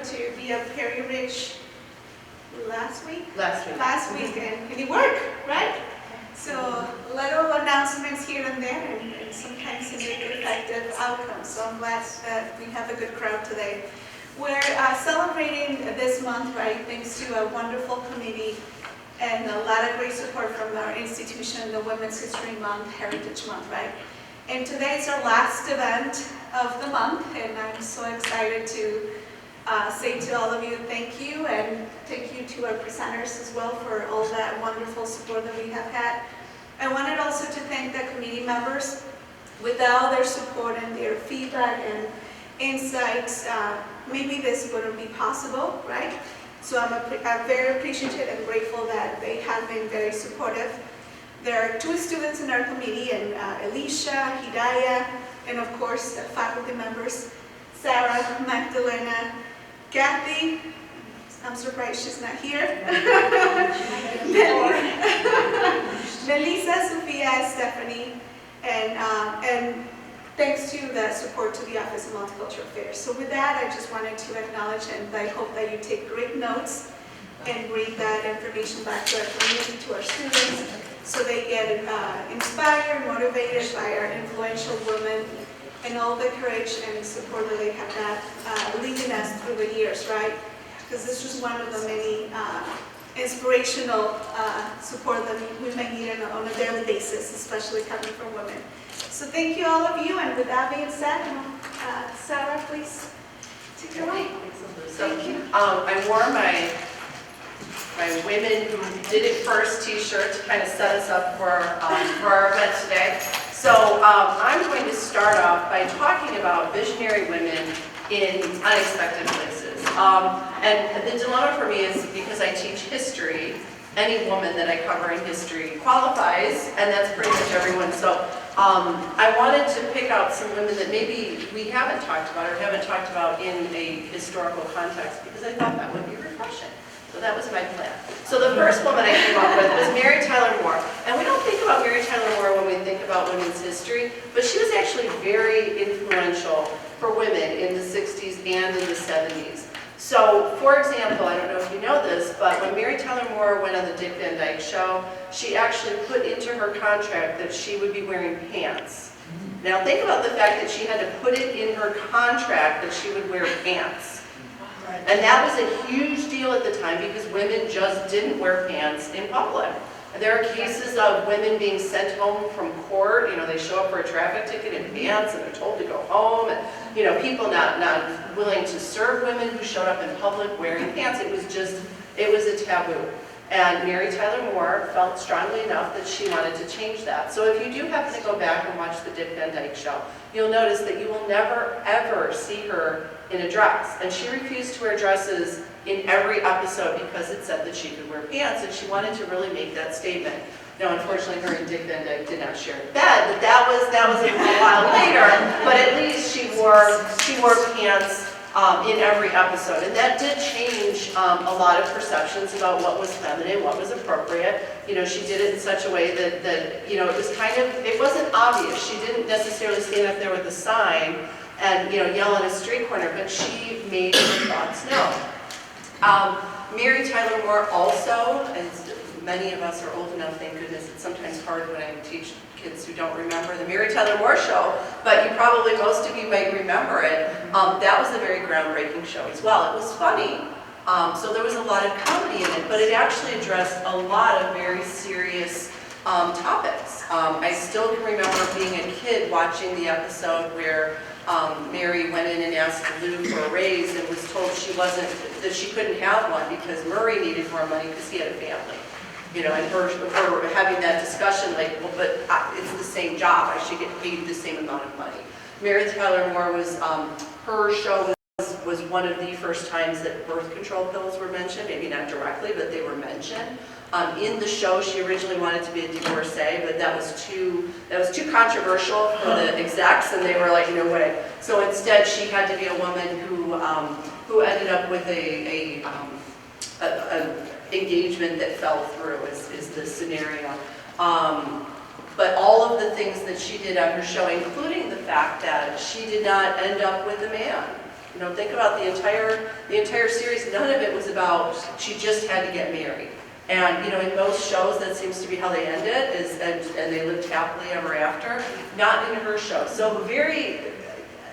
to be at Perry Ridge last week, Last week. and it worked, right? So little announcements here and there, and sometimes it make effective outcomes. So I'm glad that we have a good crowd today. We're celebrating this month, right, thanks to a wonderful committee and a lot of great support from our institution, the Women's History Month, Heritage Month, right? And today is our last event of the month, and I'm so excited to say to all of you thank you, and thank you to our presenters as well for all that wonderful support that we have had. I wanted also to thank the committee members. Without their support and their feedback and insights, maybe this wouldn't be possible, right? So I'm very appreciative and grateful that they have been very supportive. There are 2 students in our committee, and Alicia, Hidayah, and of course the faculty members, Sarah, Magdalena, Kathy. I'm surprised she's not here. Melissa, Sophia, Stephanie, and thanks to the support to the Office of Multicultural Affairs. So with that, I just wanted to acknowledge, and I hope that you take great notes and bring that information back to our community, to our students, so they get inspired, motivated by our influential women and all the courage and support that they have had leading us through the years, right? Because this was one of the many inspirational support that we may need on a daily basis, especially coming from women. So thank you all of you, and with that being said, Sarah, please take it away. Thank you. I wore my Women Who Did It First t-shirt to kind of set us up for our event today. So I'm going to start off by talking about visionary women in unexpected places. And the dilemma for me is, because I teach history, any woman that I cover in history qualifies, and that's pretty much everyone. So I wanted to pick out some women that maybe we haven't talked about or haven't talked about in a historical context, because I thought that would be refreshing. So that was my plan. So the first woman I came up with was Mary Tyler Moore. And we don't think about Mary Tyler Moore when we think about women's history, but she was actually very influential for women in the 60s and in the 70s. So, for example, I don't know if you know this, but when Mary Tyler Moore went on the Dick Van Dyke Show, she actually put into her contract that she would be wearing pants. Now think about the fact that she had to put it in her contract that she would wear pants. And that was a huge deal at the time, because women just didn't wear pants in public. There are cases of women being sent home from court. You know, they show up for a traffic ticket in pants and they're told to go home. And, you know, people not willing to serve women who showed up in public wearing pants. It was a taboo. And Mary Tyler Moore felt strongly enough that she wanted to change that. So if you do happen to go back and watch the Dick Van Dyke Show, you'll notice that you will never, ever see her in a dress. And she refused to wear dresses in every episode because it said that she could wear pants, and she wanted to really make that statement. Now, unfortunately, her and Dick Van Dyke did not share a bed, but that was a while later. But at least she wore pants in every episode, and that did change a lot of perceptions about what was feminine, what was appropriate. You know, she did it in such a way that you know, it wasn't obvious. She didn't necessarily stand up there with a sign and, you know, yell in a street corner, but she made her thoughts known. Mary Tyler Moore also, and many of us are old enough, thank goodness. It's sometimes hard when I teach kids who don't remember the Mary Tyler Moore Show, but most of you might remember it. That was a very groundbreaking show as well. It was funny, so there was a lot of comedy in it, but it actually addressed a lot of very serious topics. I still can remember being a kid watching the episode where Mary went in and asked Lou for a raise and was told that she couldn't have one because Murray needed more money because he had a family. You know, and her having that discussion, like, well, but it's the same job, I should get paid the same amount of money. Mary Tyler Moore her show was one of the first times that birth control pills were mentioned, maybe not directly, but they were mentioned. In the show, she originally wanted to be a divorcee, but that was too controversial for the execs, and they were like, no way. So instead, she had to be a woman who ended up with a engagement that fell through, is the scenario. But all of the things that she did on her show, including the fact that she did not end up with a man. You know, think about the entire series. None of it was about she just had to get married. And you know, in most shows, that seems to be how they end it, and they lived happily ever after. Not in her show. So very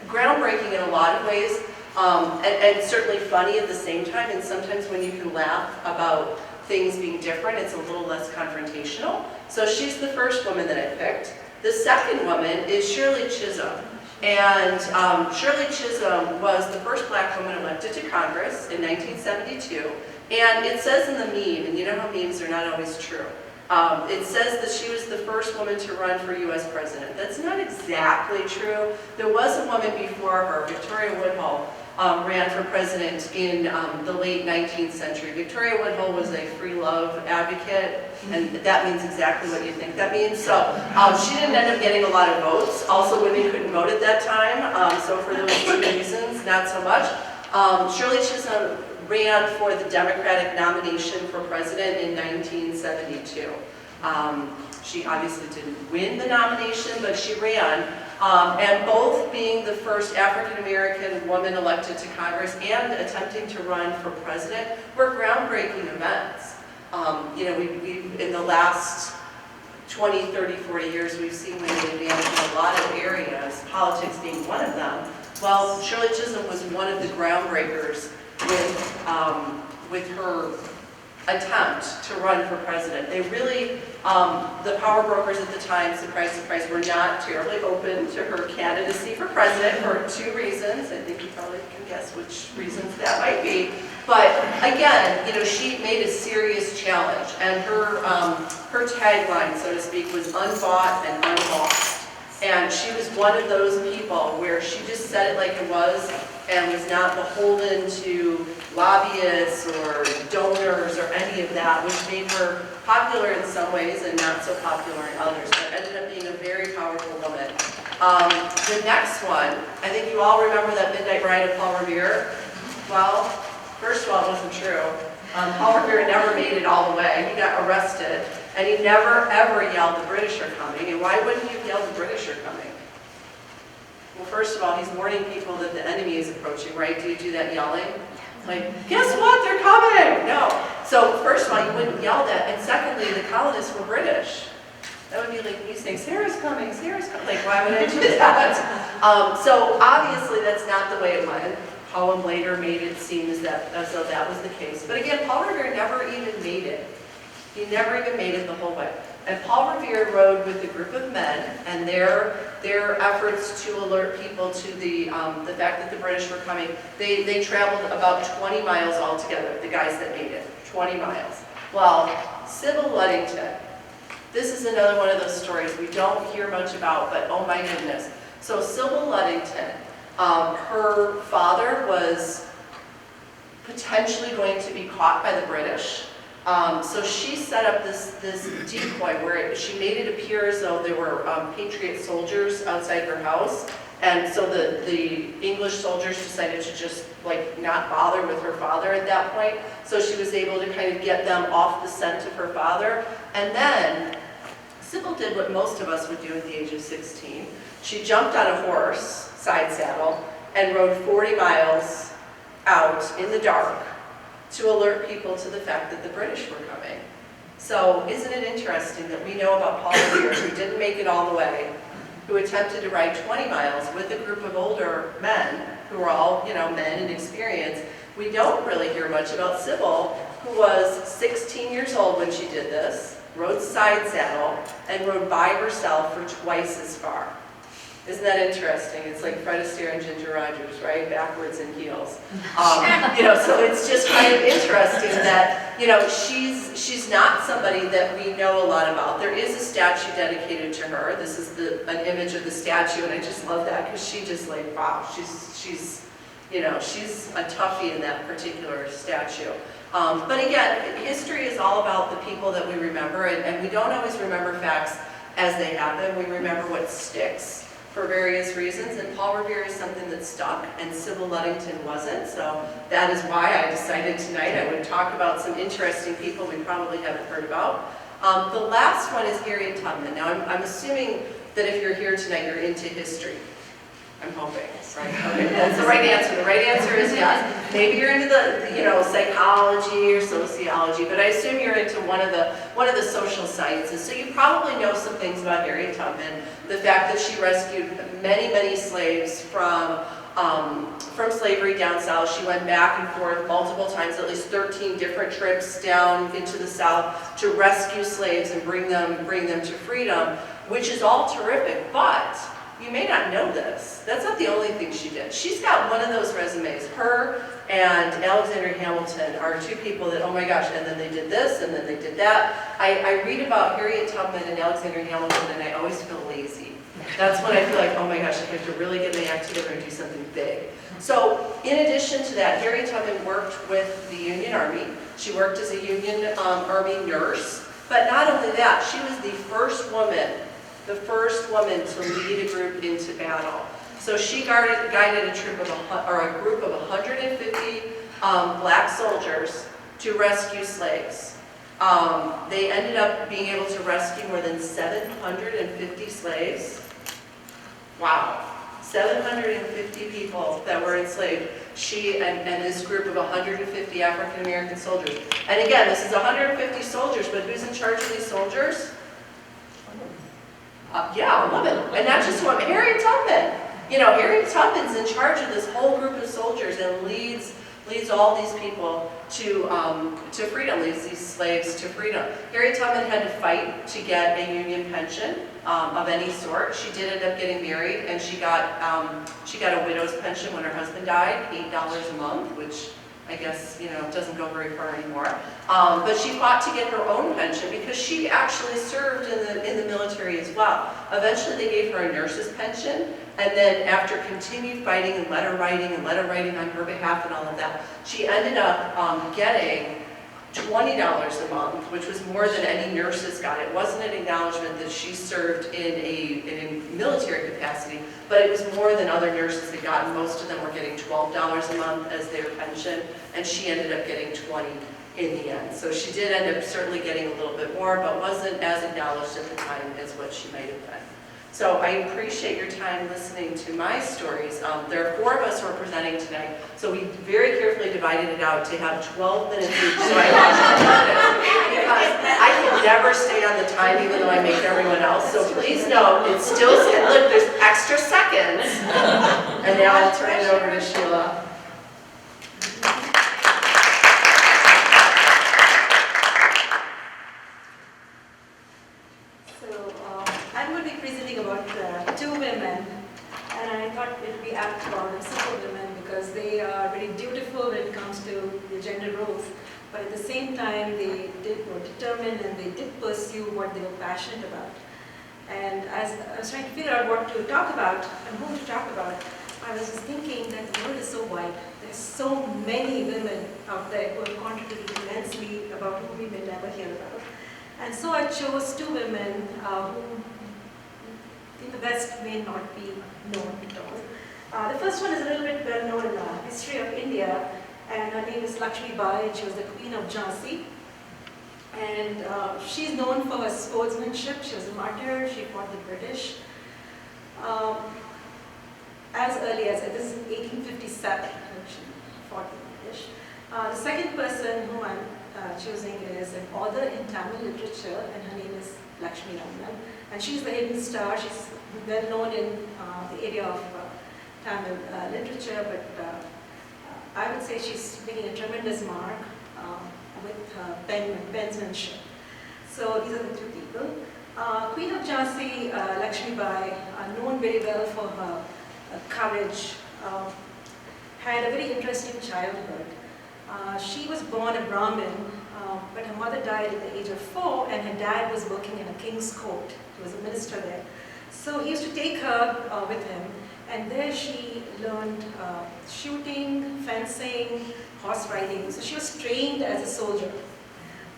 groundbreaking in a lot of ways, and certainly funny at the same time. And sometimes when you can laugh about things being different, it's a little less confrontational. So she's the first woman that I picked. The second woman is Shirley Chisholm. And Shirley Chisholm was the first black woman elected to Congress in 1972. And it says in the meme, and you know how memes are not always true, it says that she was the first woman to run for U.S. president. That's not exactly true. There was a woman before her, Victoria Woodhull, ran for president in the late 19th century. Victoria Woodhull was a free love advocate, and that means exactly what you think that means. So she didn't end up getting a lot of votes. Also, women couldn't vote at that time, so for those two reasons, not so much. Shirley Chisholm ran for the Democratic nomination for president in 1972. She obviously didn't win the nomination, but she ran. And both being the first African-American woman elected to Congress and attempting to run for president were groundbreaking events. You know, we've in the last 20, 30, 40 years, we've seen women advance in a lot of areas, politics being one of them. Well, Shirley Chisholm was one of the groundbreakers with her attempt to run for president. They really, the power brokers at the time, surprise, surprise, were not terribly open to her candidacy for president for two reasons. I think you probably can guess which reasons that might be. But again, you know, she made a serious challenge, and her tagline, so to speak, was unbought and unlost. And she was one of those people where she just said it like it was and was not beholden to lobbyists or donors or any of that, which made her popular in some ways and not so popular in others, but ended up being a very powerful woman. The next one, I think you all remember that Midnight Ride of Paul Revere. Well, first of all, it wasn't true. Paul Revere never made it all the way. He got arrested, and he never ever yelled, "The British are coming." And why wouldn't you yell, "The British are coming"? Well, first of all, he's warning people that the enemy is approaching, right? Do you do that yelling? Like, guess what? They're coming! No. So first of all, you wouldn't yell that. And secondly, the colonists were British. That would be like me saying, "Sarah's coming, Sarah's coming." Like, why would I do that? So obviously, that's not the way it went. Poem later made it seem as though that was the case. But again, Paul Revere never even made it. He never even made it the whole way. And Paul Revere rode with a group of men, and their efforts to alert people to the fact that the British were coming, they traveled about 20 miles altogether, the guys that made it, 20 miles. Well, Sybil Ludington, this is another one of those stories we don't hear much about, but oh my goodness. So Sybil Ludington, her father was potentially going to be caught by the British. So she set up this decoy where she made it appear as though there were Patriot soldiers outside her house. And so the English soldiers decided to just like not bother with her father at that point. So she was able to kind of get them off the scent of her father. And then Sybil did what most of us would do at the age of 16. She jumped on a horse, side saddle, and rode 40 miles out in the dark to alert people to the fact that the British were coming. So isn't it interesting that we know about Paul Revere, who didn't make it all the way, who attempted to ride 20 miles with a group of older men, who were all, you know, men in experience. We don't really hear much about Sybil, who was 16 years old when she did this, rode side saddle, and rode by herself for twice as far. Isn't that interesting? It's like Fred Astaire and Ginger Rogers, right? Backwards in heels. You know, so it's just kind of interesting that, you know, she's not somebody that we know a lot about. There is a statue dedicated to her. This is an image of the statue, and I just love that because she just like, wow, she's you know, she's a toughie in that particular statue. But again, history is all about the people that we remember, and we don't always remember facts as they happen. We remember what sticks for various reasons, and Paul Revere is something that stuck, and Sybil Ludington wasn't, so that is why I decided tonight I would talk about some interesting people we probably haven't heard about. The last one is Harriet Tubman. Now, I'm assuming that if you're here tonight, you're into history. I'm hoping, right? Okay, that's the right answer. The right answer is yes. Maybe you're into the, psychology or sociology, but I assume you're into one of the social sciences. So you probably know some things about Harriet Tubman. The fact that she rescued many, many slaves from slavery down south. She went back and forth multiple times, at least 13 different trips down into the south to rescue slaves and bring them to freedom, which is all terrific. But you may not know this. That's not the only thing she did. She's got one of those resumes. Her and Alexander Hamilton are two people that, oh my gosh, and then they did this, and then they did that. I read about Harriet Tubman and Alexander Hamilton, and I always feel lazy. That's when I feel like, oh my gosh, I have to really get my act together and do something big. So in addition to that, Harriet Tubman worked with the Union Army. She worked as a Union Army nurse. But not only that, she was the first woman to lead a group into battle. So she guided a group of 150 black soldiers to rescue slaves. They ended up being able to rescue more than 750 slaves. Wow, 750 people that were enslaved. She and this group of 150 African American soldiers. And again, this is 150 soldiers, but who's in charge of these soldiers? Yeah, 11. And not just one, Harriet Tubman. Harriet Tubman's in charge of this whole group of soldiers and leads all these people to freedom, leads these slaves to freedom. Harriet Tubman had to fight to get a Union pension of any sort. She did end up getting married, and she got a widow's pension when her husband died, $8 a month, which I guess, doesn't go very far anymore. But she fought to get her own pension because she actually served in the military as well. Eventually they gave her a nurse's pension, and then after continued fighting and letter writing on her behalf and all of that, she ended up getting $20 a month, which was more than any nurses got. It wasn't an acknowledgement that she served in a military capacity, but it was more than other nurses had gotten. Most of them were getting $12 a month as their pension, and she ended up getting $20 in the end. So she did end up certainly getting a little bit more, but wasn't as acknowledged at the time as what she might have been. So I appreciate your time listening to my stories. There are 4 of us who are presenting tonight, so we very carefully divided it out to have 12 minutes each, so I because I can never stay on the time even though I make everyone else, so please know, it's still, look, there's extra seconds. And now I'll turn it over to Sheila. I'm going to be presenting about 2 women, and I thought it would be apt about them, simple women, because they are very dutiful when it comes to the gender roles, but at the same time they were determined and they did pursue what they were passionate about. And as I was trying to figure out what to talk about and whom to talk about, I was just thinking that the world is so wide. There's so many women out there who have contributed immensely about who we may never hear about. And so I chose 2 women who in the West may not be known at all. The first one is a little bit well known in the history of India, and her name is Lakshmi Bai, and she was the Queen of Jhansi. And she's known for her sportsmanship. She was a martyr. She fought the British. As early as, this is 1857, she fought the British. The second person whom I'm choosing is an author in Tamil literature, and her name is Lakshmi Ramanan. And she's the hidden star. She's well known in the area of Tamil literature, but I would say she's making a tremendous mark with penmanship. So these are the 2 people. Queen of Jhansi, Lakshmi Bai, known very well for her courage, had a very interesting childhood. She was born a Brahmin, but her mother died at the age of 4, and her dad was working in a king's court. He was a minister there. So he used to take her with him, and there she learned shooting, fencing, horse riding. So she was trained as a soldier.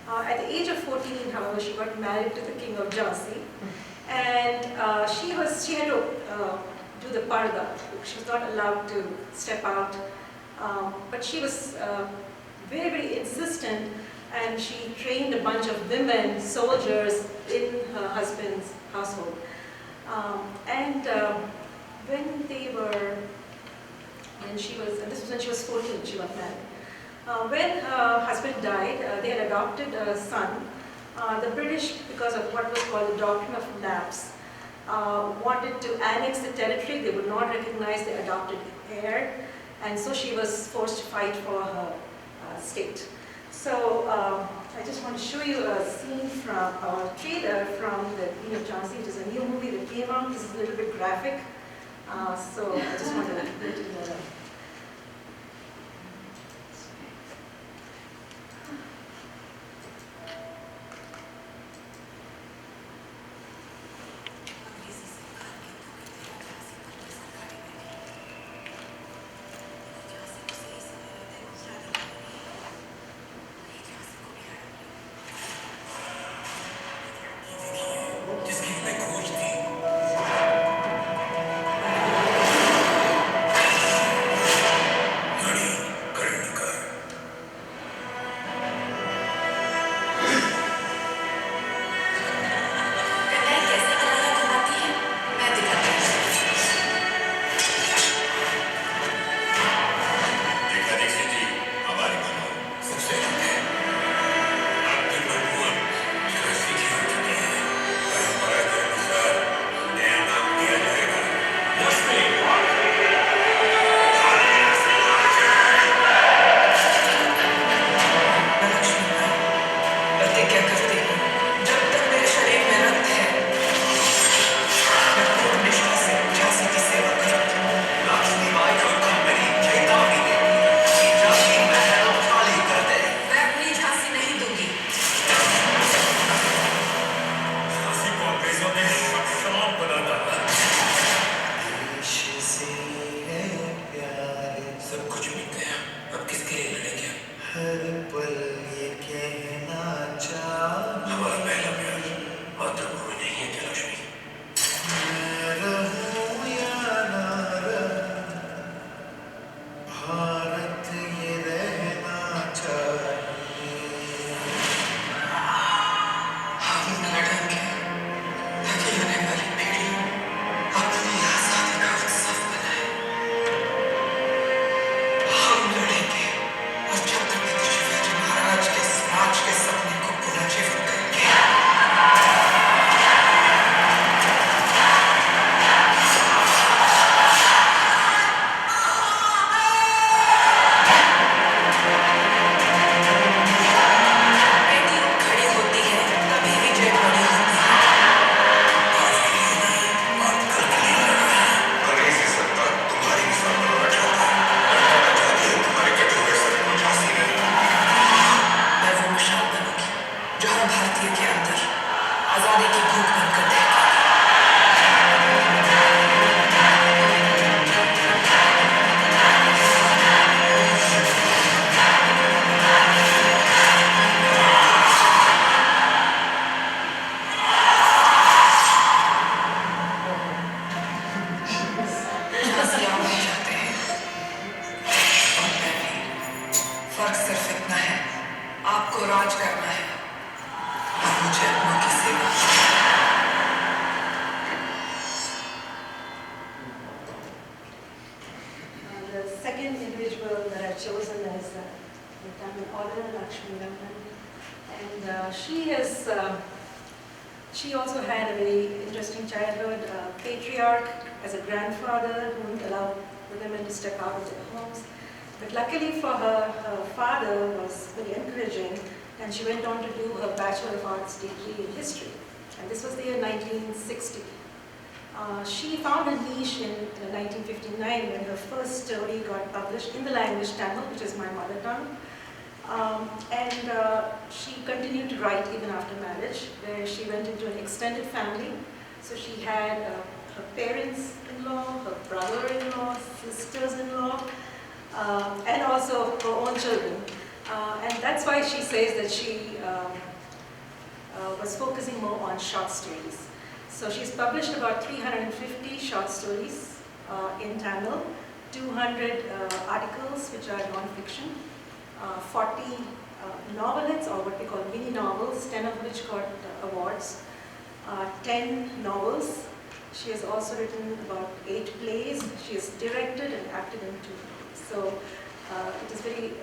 At the age of 14, however, she got married to the king of Jhansi, and she had to do the parda. She was not allowed to step out, but she was very, very insistent, and she trained a bunch of women soldiers in her husband's household. when they were, when she was, and this was when she was 14, she got married. When her husband died, they had adopted a son. The British, because of what was called the Doctrine of Lapse, wanted to annex the territory. They would not recognize the adopted heir, and so she was forced to fight for her state. So I just want to show you a scene from a trailer from the Queen of Jhansi, which is a new movie that came out. This is a little bit graphic, so I just want to let you know that. She also had a very interesting childhood. Patriarch as a grandfather who wouldn't allow the women to step out of their homes. But luckily for her, her father was very encouraging, and she went on to do her Bachelor of Arts degree in history. And this was the year 1960. She found a niche in 1959 when her first story got published in the language Tamil, which is my mother tongue. She continued to write even after marriage, where she went into an extended family. So she had her parents-in-law, her brother-in-law, sisters-in-law, and also her own children. And that's why she says that she was focusing more on short stories. So she's published about 350 short stories in Tamil, 200 articles which are non-fiction, 40 novelettes, or what we call mini novels, 10 of which got awards, 10 novels, She has also written about 8 plays. She has directed and acted in 2 plays. So it is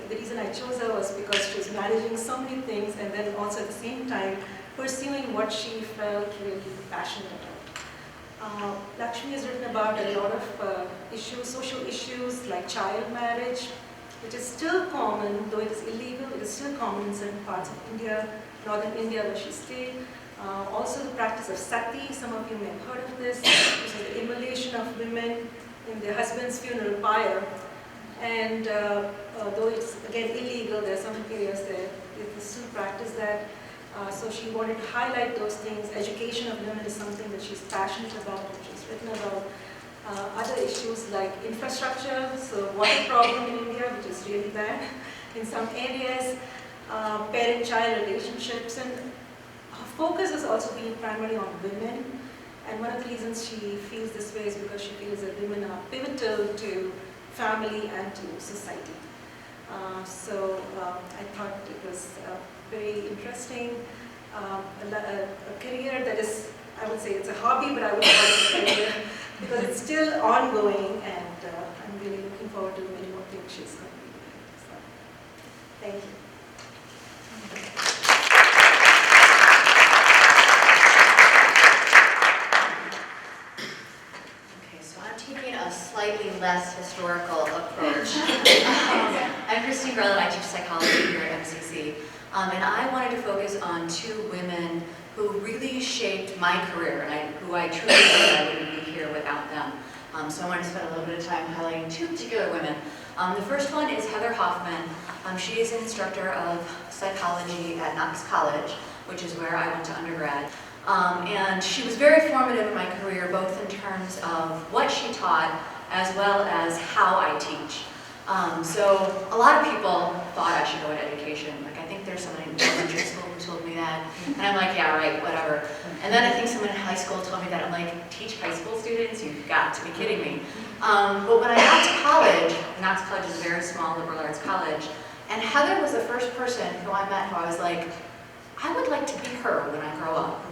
the reason I chose her was because she was managing so many things and then also at the same time pursuing what she felt really passionate about. Lakshmi has written about a lot of issues, social issues like child marriage, which is still common, though it is illegal, it is still common in certain parts of India, northern India where she stayed. Also the practice of sati, some of you may have heard of this, which is the immolation of women in their husband's funeral pyre. And though it's again illegal, there are some areas that they still practice that. So she wanted to highlight those things. Education of women is something that she's passionate about, and she's written about. Other issues like infrastructure, so water problem in India, which is really bad in some areas, parent-child relationships, and her focus has also been primarily on women. And one of the reasons she feels this way is because she feels that women are pivotal to family and to society. So I thought it was very interesting, a career that is, I would say it's a hobby, but I would call it a career because it's still ongoing, and I'm really looking forward to many more things she's going to be doing. So, thank you. Okay, so I'm taking a slightly less historical approach. I'm Christine Grell, and I teach psychology here at MCC. And I wanted to focus on 2 women who really shaped my career, and who I truly believe I wouldn't be here without them. So I wanted to spend a little bit of time highlighting 2 particular women. The first one is Heather Hoffman. She is an instructor of psychology at Knox College, which is where I went to undergrad. And she was very formative in my career, both in terms of what she taught as well as how I teach. So a lot of people thought I should go into education. Like, I think there's someone in elementary school who told me that, and I'm like, yeah, right, whatever. And then I think someone in high school told me that. I'm like, teach high school students? You've got to be kidding me. But when I got to college, Knox College is a very small liberal arts college, and Heather was the first person who I met who I was like, I would like to be her when I grow up.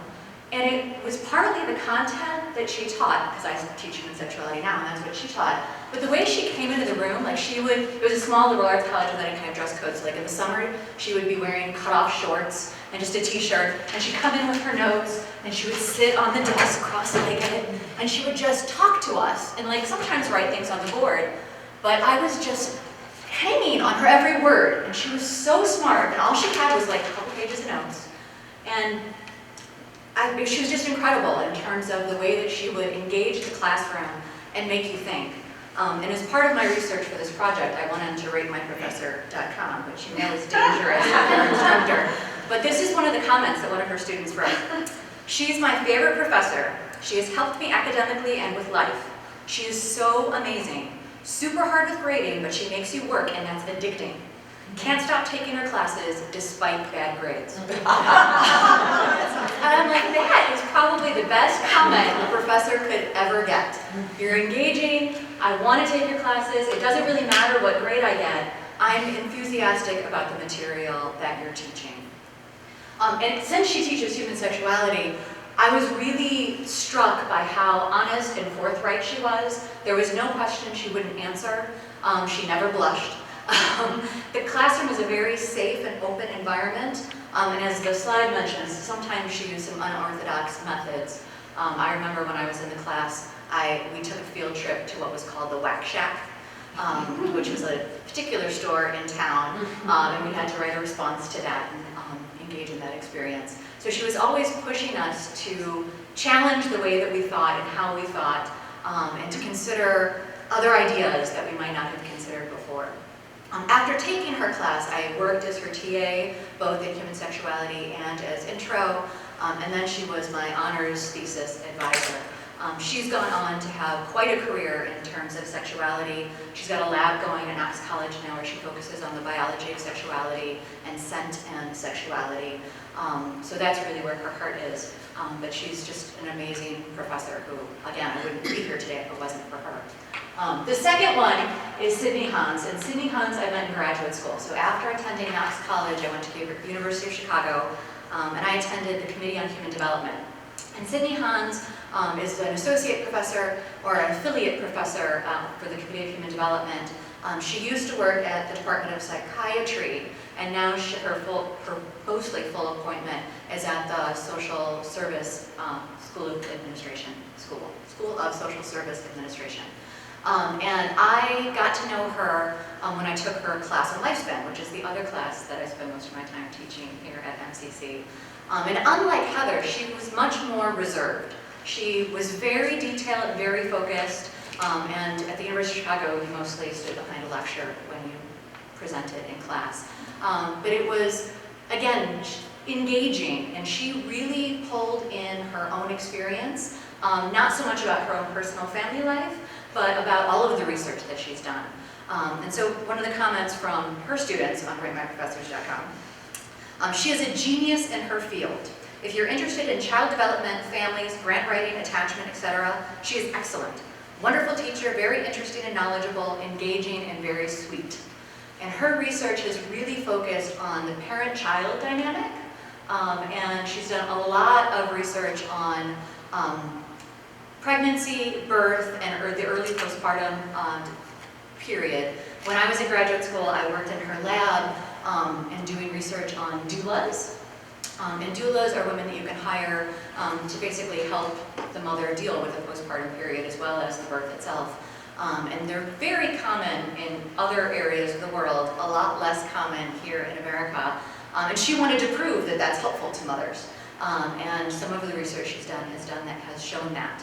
And it was partly the content that she taught, because I teach human sexuality now, and that's what she taught. But the way she came into the room, like it was a small liberal arts college with any kind of dress code. So like in the summer, she would be wearing cut-off shorts and just a t-shirt, and she'd come in with her notes, and she would sit on the desk cross-legged, and she would just talk to us, and like sometimes write things on the board. But I was just hanging on her every word, and she was so smart, and all she had was like a couple pages of notes. And she was just incredible in terms of the way that she would engage the classroom and make you think. And as part of my research for this project, I went into ratemyprofessor.com, which you know is dangerous for an instructor. But this is one of the comments that one of her students wrote. She's my favorite professor. She has helped me academically and with life. She is so amazing. Super hard with grading, but she makes you work, and that's addicting. Can't stop taking her classes despite bad grades. And I'm like, that is probably the best comment a professor could ever get. You're engaging, I want to take your classes, it doesn't really matter what grade I get, I'm enthusiastic about the material that you're teaching. And since she teaches human sexuality, I was really struck by how honest and forthright she was. There was no question she wouldn't answer. She never blushed. The classroom was a very safe and open environment, and as the slide mentions, sometimes she used some unorthodox methods. I remember when I was in the class, we took a field trip to what was called the Whack Shack, which was a particular store in town, and we had to write a response to that and engage in that experience. So she was always pushing us to challenge the way that we thought and how we thought, and to consider other ideas that we might not have considered before. After taking her class, I worked as her TA, both in human sexuality and as intro, and then she was my honors thesis advisor. She's gone on to have quite a career in terms of sexuality. She's got a lab going at Knox College now where she focuses on the biology of sexuality and scent and sexuality. So that's really where her heart is. But she's just an amazing professor who, again, I wouldn't be here today if it wasn't for her. The second one is Sydney Hans, and Sydney Hans I met in graduate school. So after attending Knox College, I went to the University of Chicago, and I attended the Committee on Human Development. And Sydney Hans is an associate professor or an affiliate professor for the Committee of Human Development. She used to work at the Department of Psychiatry, and now her mostly full appointment is at the Social Service School of Administration, School of Social Service Administration. And I got to know her when I took her class on lifespan, which is the other class that I spend most of my time teaching here at MCC. And unlike Heather, she was much more reserved. She was very detailed, very focused, and at the University of Chicago, you mostly stood behind a lecture when you presented in class. But it was, again, engaging, and she really pulled in her own experience, not so much about her own personal family life, but about all of the research that she's done. And so one of the comments from her students on ratemyprofessors.com, she is a genius in her field. If you're interested in child development, families, grant writing, attachment, etc., she is excellent. Wonderful teacher, very interesting and knowledgeable, engaging, and very sweet. And her research has really focused on the parent-child dynamic, and she's done a lot of research on pregnancy, birth, and the early postpartum period. When I was in graduate school, I worked in her lab and doing research on doulas. And doulas are women that you can hire to basically help the mother deal with the postpartum period as well as the birth itself. And they're very common in other areas of the world, a lot less common here in America. And she wanted to prove that that's helpful to mothers. And some of the research she's done has shown that.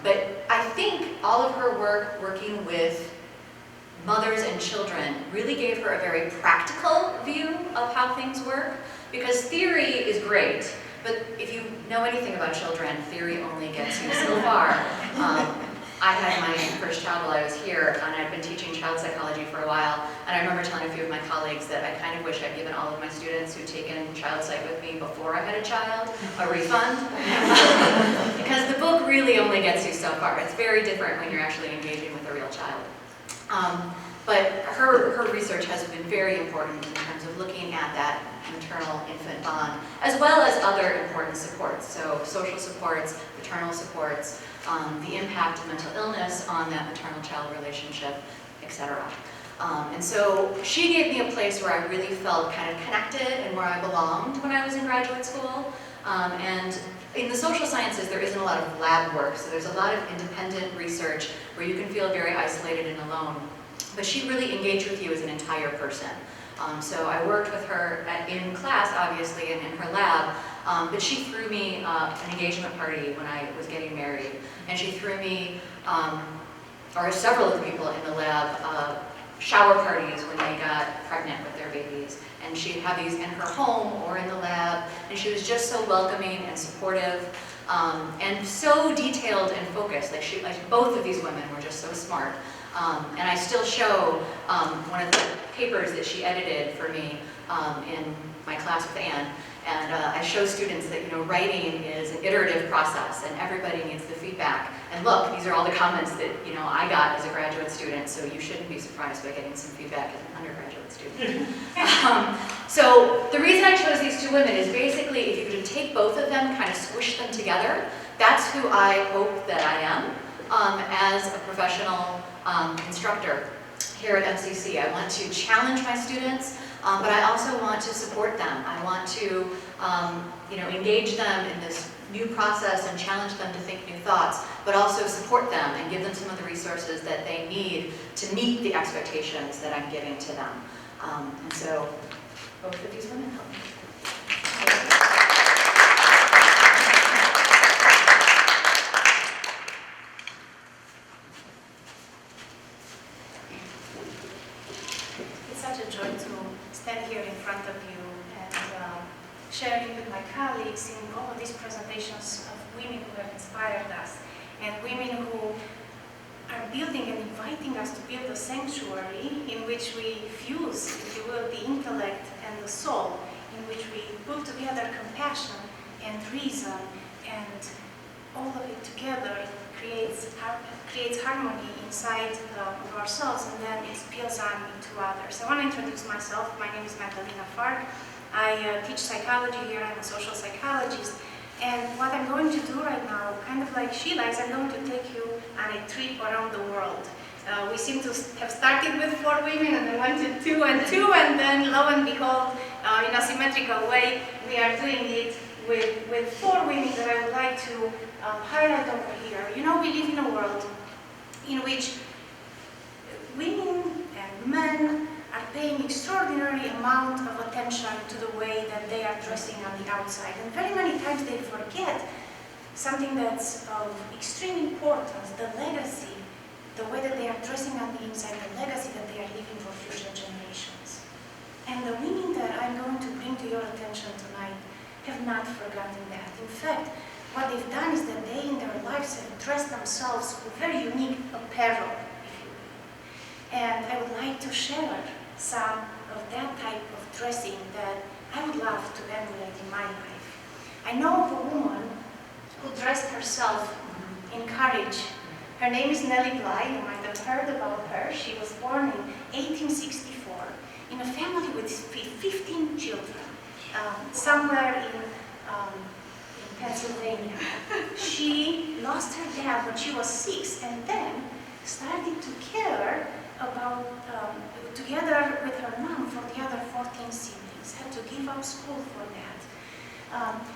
But I think all of her work working with mothers and children really gave her a very practical view of how things work, because theory is great, but if you know anything about children, theory only gets you so far. I had my first child while I was here, and I'd been teaching child psychology for a while, and I remember telling a few of my colleagues that I kind of wish I'd given all of my students who'd taken child psych with me before I had a child a refund, because the book really only gets you so far. It's very different when you're actually engaging with a real child. But her research has been very important in terms of looking at that maternal-infant bond, as well as other important supports, so social supports, maternal supports, the impact of mental illness on that maternal-child relationship, etc. And so she gave me a place where I really felt kind of connected and where I belonged when I was in graduate school. And in the social sciences, there isn't a lot of lab work, so there's a lot of independent research where you can feel very isolated and alone. But she really engaged with you as an entire person. So I worked with her in class, obviously, and in her lab, but she threw me an engagement party when I was getting married. And she threw me, or several of the people in the lab, shower parties when they got pregnant with their babies. And she'd have these in her home or in the lab, and she was just so welcoming and supportive, and so detailed and focused. Like both of these women were just so smart. And I still show one of the papers that she edited for me in my class with Anne. And I show students that, writing is an iterative process and everybody needs the feedback. And look, these are all the comments that, I got as a graduate student, so you shouldn't be surprised by getting some feedback as an undergraduate student. So the reason I chose these two women is basically if you could take both of them, kind of squish them together, that's who I hope that I am as a professional instructor here at MCC. I want to challenge my students, but I also want to support them. I want to engage them in this new process and challenge them to think new thoughts, but also support them and give them some of the resources that they need to meet the expectations that I'm giving to them. And so both of these women help me. It's such a joy to stand here in front of you and sharing with my colleagues in all of these presentations of women who have inspired us and women who are building and inviting us to build a sanctuary in which we fuse, if you will, the intellect and the soul, in which we put together compassion and reason, and all of it together creates harmony inside of ourselves, and then it spills on into others. I want to introduce myself. My name is Magdalena Fark. I teach psychology here. I'm a social psychologist. And what I'm going to do right now, kind of like she likes, I'm going to take you on a trip around the world. We seem to have started with 4 women and then went to 2 and 2, and then lo and behold, in a symmetrical way, we are doing it with 4 women that I would like to highlight over here. You know, we live in a world in which women and men are paying extraordinary amount of attention to the way that they are dressing on the outside. And very many times they forget something that's of extreme importance, the legacy, the way that they are dressing on the inside, the legacy that they are leaving for future generations. And the women that I'm going to bring to your attention tonight have not forgotten that. In fact, what they've done is that they in their lives have dressed themselves with very unique apparel, if you will. And I would like to share some of that type of dressing that I would love to emulate in my life. I know of a woman who dressed herself in courage. Her name is Nellie Bly. You might have heard about her. She was born in 1864 in a family with 15 children, somewhere in Pennsylvania. She lost her dad when she was 6 and then started to care about, together with her mom, for the other 14 siblings, had to give up school for that.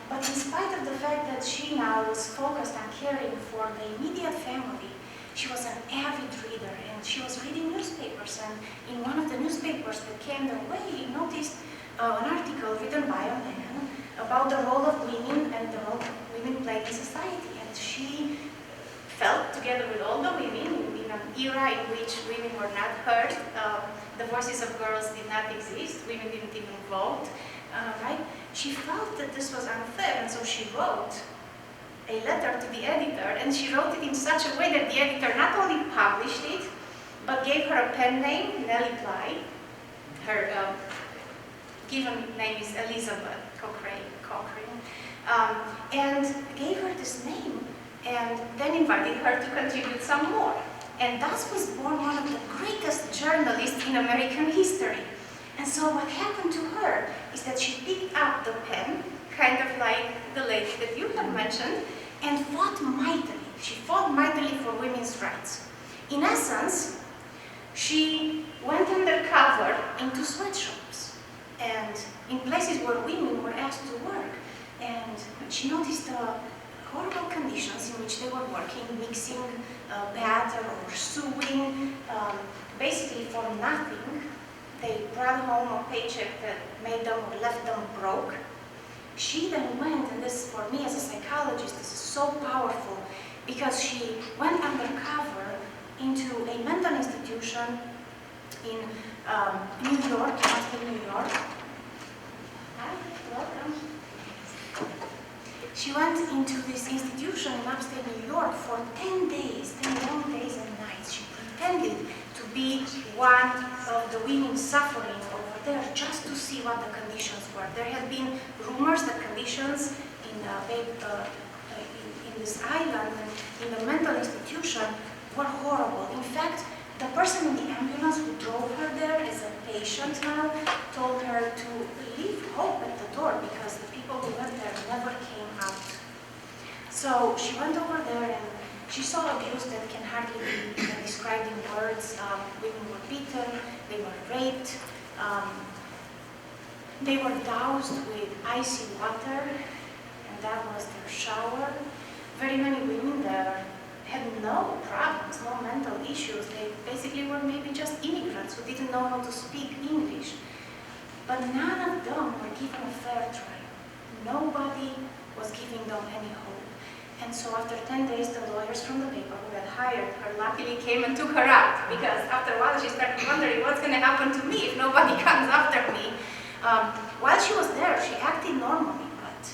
But in spite of the fact that she now was focused on caring for the immediate family, she was an avid reader and she was reading newspapers. And in one of the newspapers that came their way, he noticed an article written by a man about the role of women and the role women played in society. And she felt, together with all the women, in an era in which women were not heard, the voices of girls did not exist, women didn't even vote, right? She felt that this was unfair, and so she wrote a letter to the editor, and she wrote it in such a way that the editor not only published it, but gave her a pen name, Nellie Bly. Her given name is Elizabeth Cochrane, and gave her this name, and then invited her to contribute some more. And thus was born one of the greatest journalists in American history. And so what happened to her is that she picked up the pen, kind of like the lady that you have mentioned, and fought mightily. She fought mightily for women's rights. In essence, she went undercover into sweatshops and in places where women were asked to work. And she noticed the horrible conditions in which they were working, mixing batter or sewing, basically for nothing. They brought home a paycheck that made them or left them broke. She then went, and this for me as a psychologist, this is so powerful, because she went undercover into a mental institution in New York, upstate New York. Hi, welcome. She went into this institution in upstate New York for 10 days, 10 long days and nights. She pretended to be one of the women suffering over there just to see what the conditions were. There had been rumors that conditions in this island, in the mental institution, were horrible. In fact, the person in the ambulance who drove her there as a patient now told her to leave hope at the door because the people who went there never came out. So she went over there and she saw abuse that can hardly be described in words. Women were beaten, they were raped, they were doused with icy water, and that was their shower. Very many women there had no problems, no mental issues. They basically were maybe just immigrants who didn't know how to speak English. But none of them were given a fair trial. Nobody was giving them any hope. And so after 10 days, the lawyers from the paper who had hired her luckily came and took her out, because after a while she started wondering what's going to happen to me if nobody comes after me. While she was there, she acted normally, but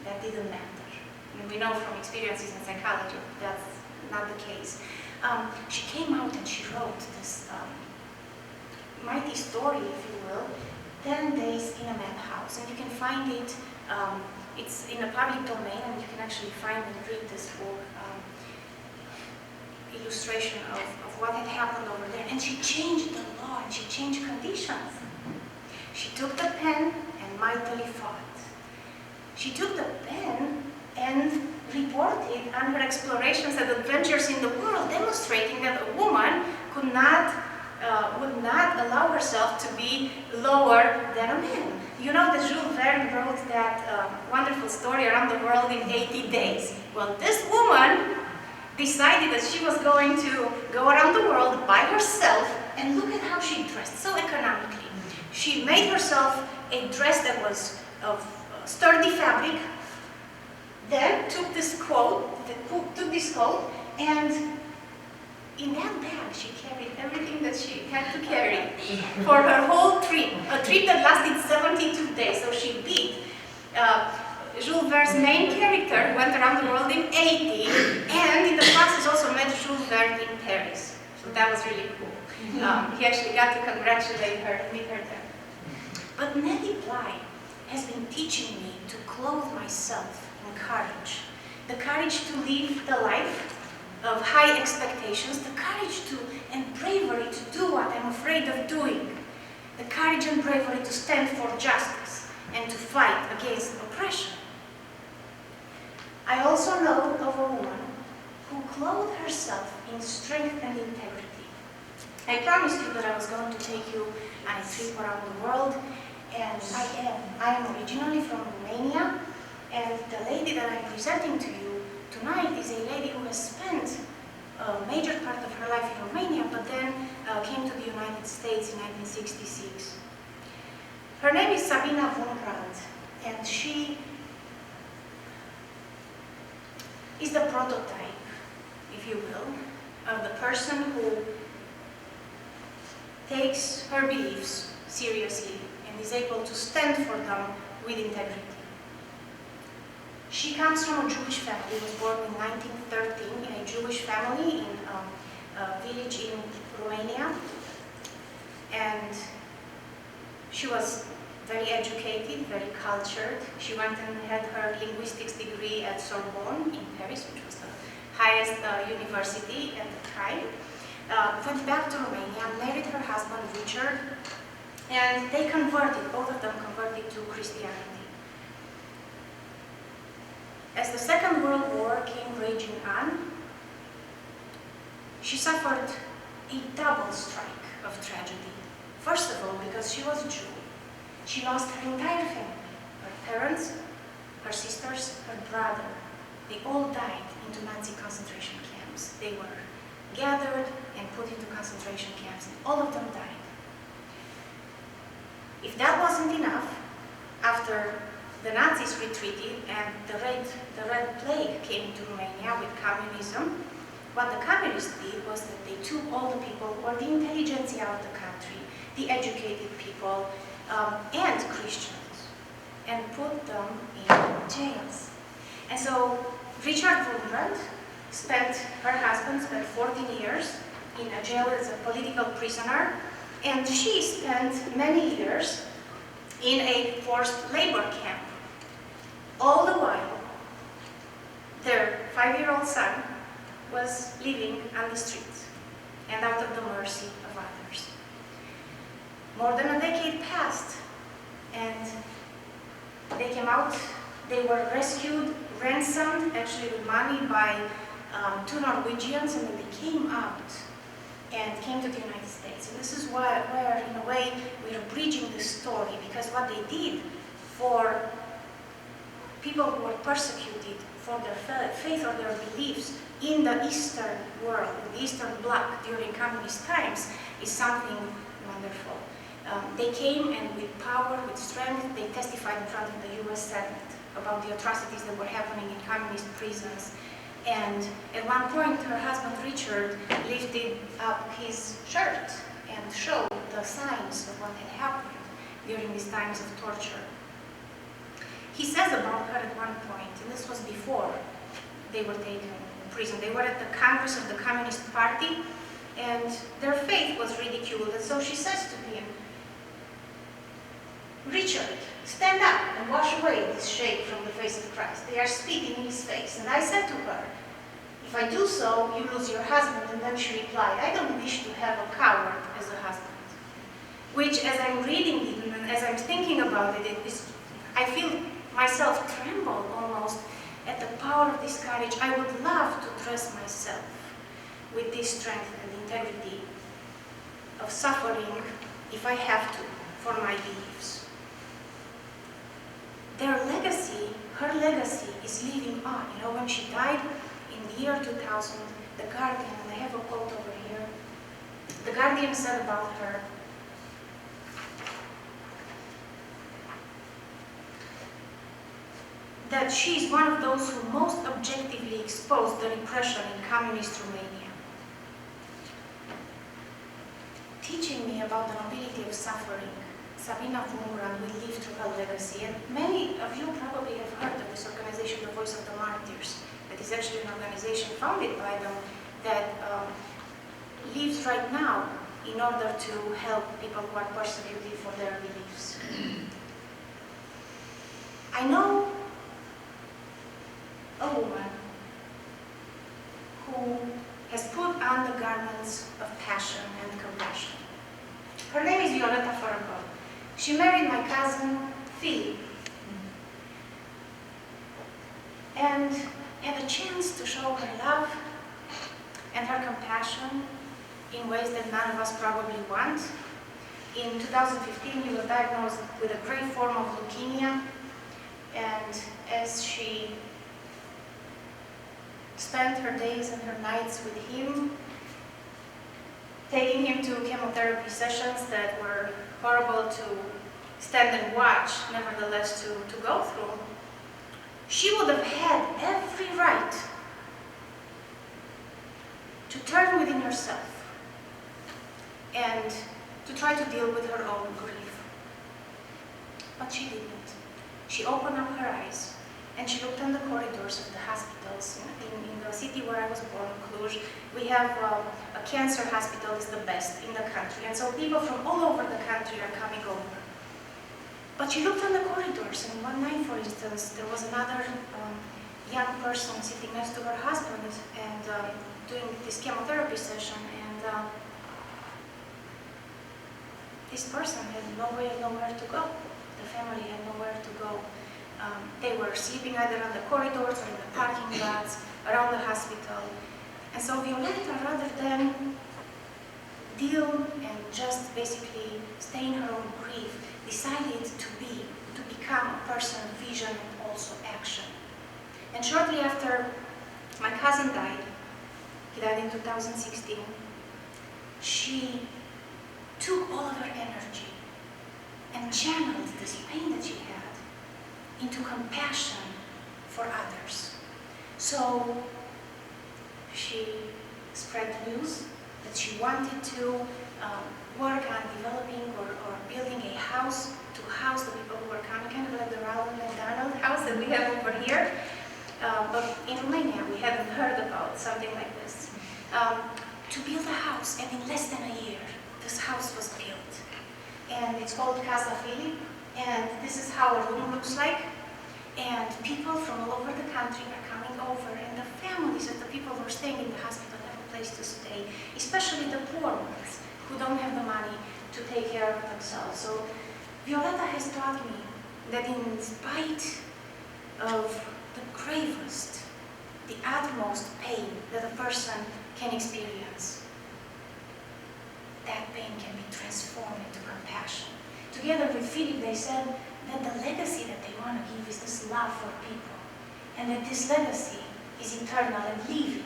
that didn't matter. And we know from experiences in psychology that's not the case. She came out and she wrote this mighty story, if you will, 10 Days in a Madhouse. And you can find it, it's in a public domain, and you can actually find and read this book, illustration of what had happened over there. And she changed the law, and she changed conditions. She took the pen and mightily fought. She took the pen and reported on her explorations and adventures in the world, demonstrating that a woman would not allow herself to be lower than a man. You know that Jules Verne wrote that wonderful story around the world in 80 days. Well, this woman decided that she was going to go around the world by herself, and look at how she dressed so economically. She made herself a dress that was of sturdy fabric, then took this coat, and in that bag she carried everything that she had to carry for her whole trip, a trip that lasted 72 days. So she beat Jules Verne's main character, who went around the world in 80, and in the process also met Jules Verne in Paris. So that was really cool. He actually got to congratulate her, meet her there. But Nellie Bly has been teaching me to clothe myself in courage. The courage to live the life of high expectations, the courage to and bravery to do what I'm afraid of doing, the courage and bravery to stand for justice and to fight against oppression. I also know of a woman who clothed herself in strength and integrity. I promised you that I was going to take you on a trip around the world, and I am. I am originally from Romania, and the lady that I'm presenting to you tonight is a lady who has spent a major part of her life in Romania, but then came to the United States in 1966. Her name is Sabina Wungrad, and she is the prototype, if you will, of the person who takes her beliefs seriously and is able to stand for them with integrity. She comes from a Jewish family, was born in 1913 in a Jewish family in a village in Romania, and she was very educated, very cultured. She went and had her linguistics degree at Sorbonne in Paris, which was the highest university at the time. Went back to Romania, married her husband Richard, and they converted, both of them converted to Christianity. As the Second World War came raging on, she suffered a double strike of tragedy. First of all, because she was Jew. She lost her entire family, her parents, her sisters, her brother. They all died into Nazi concentration camps. They were gathered and put into concentration camps, and all of them died. If that wasn't enough, after the Nazis retreated and the Red Plague came to Romania with communism, what the communists did was that they took all the people who were the intelligentsia of the country, the educated people, and Christians, and put them in jails. And so Richard Wurmbrand her husband spent 14 years in a jail as a political prisoner, and she spent many years in a forced labor camp. All the while, their 5-year-old son was living on the streets and out of the mercy of others. More than a decade passed, and they came out. They were rescued, ransomed, actually with money, by 2 Norwegians, and then they came out and came to the United States. And this is where, in a way, we are bridging the story, because what they did for people who were persecuted for their faith or their beliefs in the Eastern world, the Eastern Bloc during communist times, is something wonderful. They came, and with power, with strength, they testified in front of the US Senate about the atrocities that were happening in communist prisons. And at one point, her husband Richard lifted up his shirt and showed the signs of what had happened during these times of torture. He says about her at one point, and this was before they were taken to prison, they were at the Congress of the Communist Party, and their faith was ridiculed. And so she says to him, "Richard, stand up and wash away this shame from the face of Christ. They are spitting in his face." And I said to her, "If I do so, you lose your husband." And then she replied, "I don't wish to have a coward as a husband." Which, as I'm reading it and as I'm thinking about it, I feel myself tremble almost at the power of this courage, I would love to dress myself with this strength and integrity of suffering, if I have to, for my beliefs. Their legacy, her legacy, is living on. You know, when she died in the year 2000, The Guardian, and I have a quote over here, The Guardian said about her, that she is one of those who most objectively exposed the repression in communist Romania, teaching me about the nobility of suffering. Sabina Vumuran will live through her legacy, and many of you probably have heard of this organization, The Voice of the Martyrs, that is actually an organization founded by them that lives right now in order to help people who are persecuted for their beliefs. I know a woman who has put on the garments of passion and compassion. Her name is Violeta Fărăcău. She married my cousin, Philip, and had a chance to show her love and her compassion in ways that none of us probably want. In 2015, he was diagnosed with a grave form of leukemia, and as she spent her days and her nights with him, taking him to chemotherapy sessions that were horrible to stand and watch, nevertheless to go through, she would have had every right to turn within herself and to try to deal with her own grief. But she didn't. She opened up her eyes and she looked in the corridors of the hospitals. In the city where I was born, Cluj, we have a cancer hospital, is the best in the country. And so people from all over the country are coming over. But she looked in the corridors, and one night, for instance, there was another young person sitting next to her husband and doing this chemotherapy session. And this person had nowhere to go. The family had nowhere to go. They were sleeping either on the corridors or in the parking lots around the hospital. And so Violeta, rather than deal and just basically stay in her own grief, decided to become a person of vision and also action. And shortly after my cousin died, he died in 2016, she took all of her energy and channeled this pain that she had into compassion for others. So she spread the news that she wanted to work on developing or building a house to house the people who are coming, kind of like the Ronald McDonald house that we have over here. But in Romania, we haven't heard about something like this. To build a house, and in less than a year, this house was built. And it's called Casa Philip, and this is how a room looks like. And people from all over the country are coming over, and the families of the people who are staying in the hospital have a place to stay, especially the poor ones who don't have the money to take care of themselves. So Violeta has taught me that in spite of the gravest, the utmost pain that a person can experience, that pain can be transformed into compassion. Together with Philip, they said that the legacy that they want to give is this love for people, and that this legacy is eternal and living.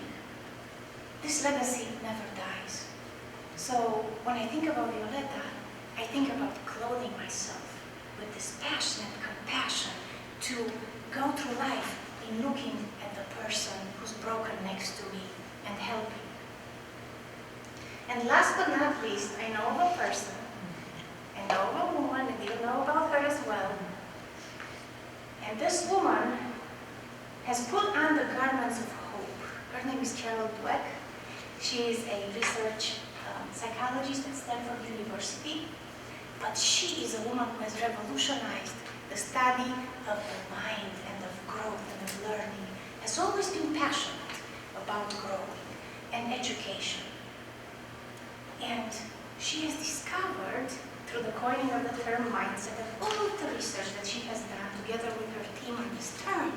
This legacy never dies. So when I think about Violeta, I think about clothing myself with this passion and compassion to go through life in looking at the person who's broken next to me and helping. And last but not least, I know of a person, I know of a woman, and you know about her as well. And this woman has put on the garments of hope. Her name is Carol Dweck. She is a research psychologist at Stanford University, but she is a woman who has revolutionized the study of the mind and of growth and of learning, has always been passionate about growing and education. And she has discovered, through the coining of the term mindset, and all of the research that she has done together with her team on this term,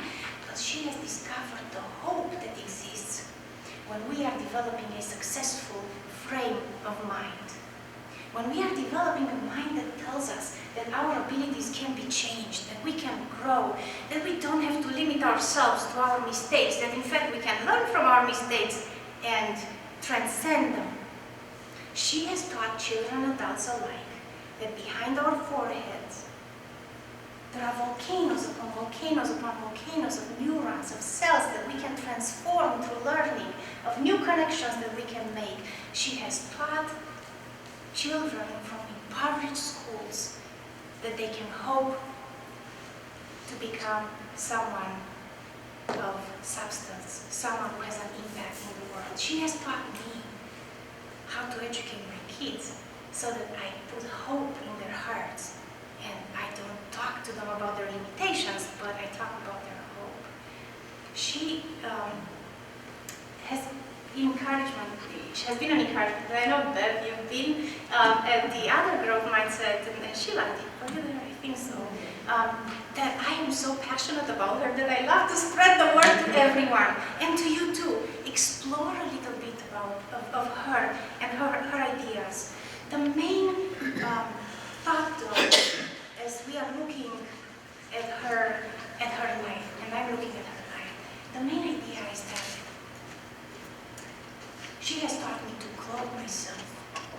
the because she has discovered the hope that exists when we are developing a successful frame of mind. When we are developing a mind that tells us that our abilities can be changed, that we can grow, that we don't have to limit ourselves to our mistakes, that in fact we can learn from our mistakes and transcend them. She has taught children and adults alike that behind our foreheads there are volcanoes upon volcanoes upon volcanoes of neurons, of cells that we can transform through learning, of new connections that we can make. She has taught children from impoverished schools that they can hope to become someone of substance, someone who has an impact in the world. She has taught me how to educate my kids so that I put hope in their hearts, and I don't talk to them about their limitations, but I talk about their hope. She has encouragement. She has been an encouragement. I know that you've been at the other growth mindset, and she liked it. Were you there? I think so. That I am so passionate about her that I love to spread the word to everyone, and to you too. Explore a little bit of her and her ideas. The main thought though, as we are looking at her life, and I'm looking at her life, the main idea is that she has taught me to clothe myself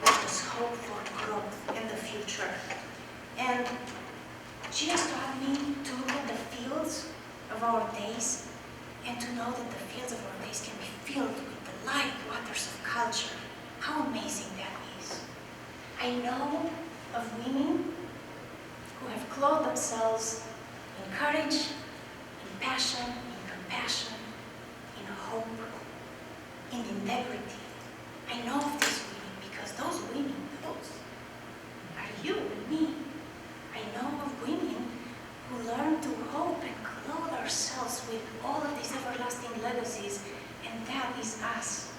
with this hope for growth in the future. And she has taught me to look at the fields of our days and to know that the fields of our days can be filled with the light waters of culture. How amazing that is. I know of women who have clothed themselves in courage, in passion, in compassion, in hope, in integrity. I know of these women because those women, those are you and me. I know of women who learn to hope and clothe ourselves with all of these everlasting legacies, and that is us.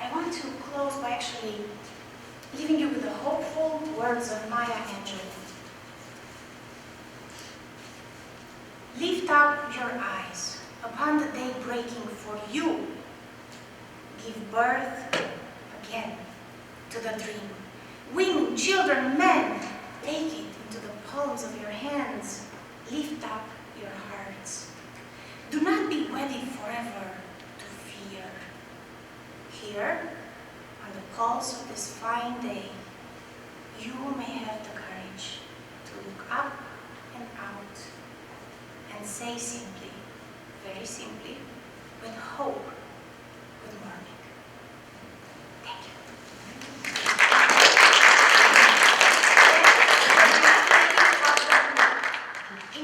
I want to close by actually leaving you with the hopeful words of Maya Angelou. Lift up your eyes upon the day breaking for you. Give birth again to the dream. Women, children, men, take it into the palms of your hands. Lift up your hearts. Do not be wedded forever to fear. Here, on the pulse of this fine day, you may have the courage to look up and out and say simply, very simply, with hope, good morning. Thank you.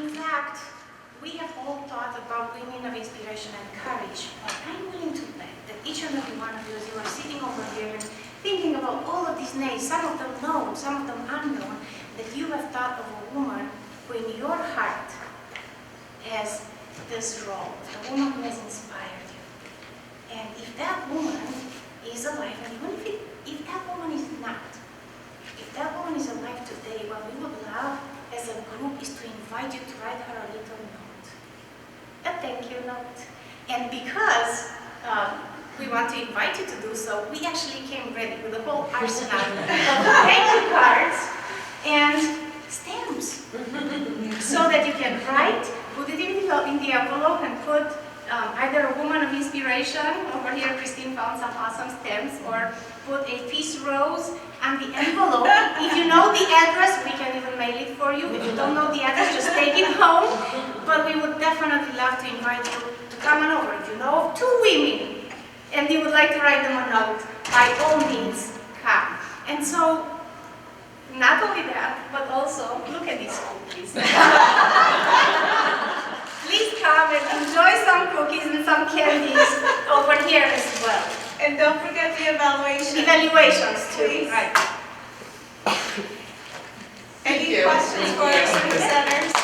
In fact, we have all thought about women of inspiration and courage, but I'm willing to bet that each and every one of you, as you are sitting over here and thinking about all of these names, some of them known, some of them unknown, that you have thought of a woman who in your heart has this role, the woman who has inspired you. And if that woman is alive, and even if that woman is not, if that woman is alive today, what we would love as a group is to invite you to write her a little note, a thank you note. And because we want to invite you to do so, we actually came ready with a whole arsenal of thank you cards and stamps, so that you can write, put it in the envelope, and put either a woman of inspiration, over here Christine found some awesome stamps, or put a peace rose on the envelope. If you know the address, we can even mail it for you. If you don't know the address, just take it home. But we would definitely love to invite you to come on over. If you know of 2 women and you would like to write them a note, by all means, come. And so, not only that, but also, look at these cookies. Please come and enjoy some cookies and some candies over here as well. And don't forget the evaluation. Evaluations too, Please. right. Any you. questions for our presenters?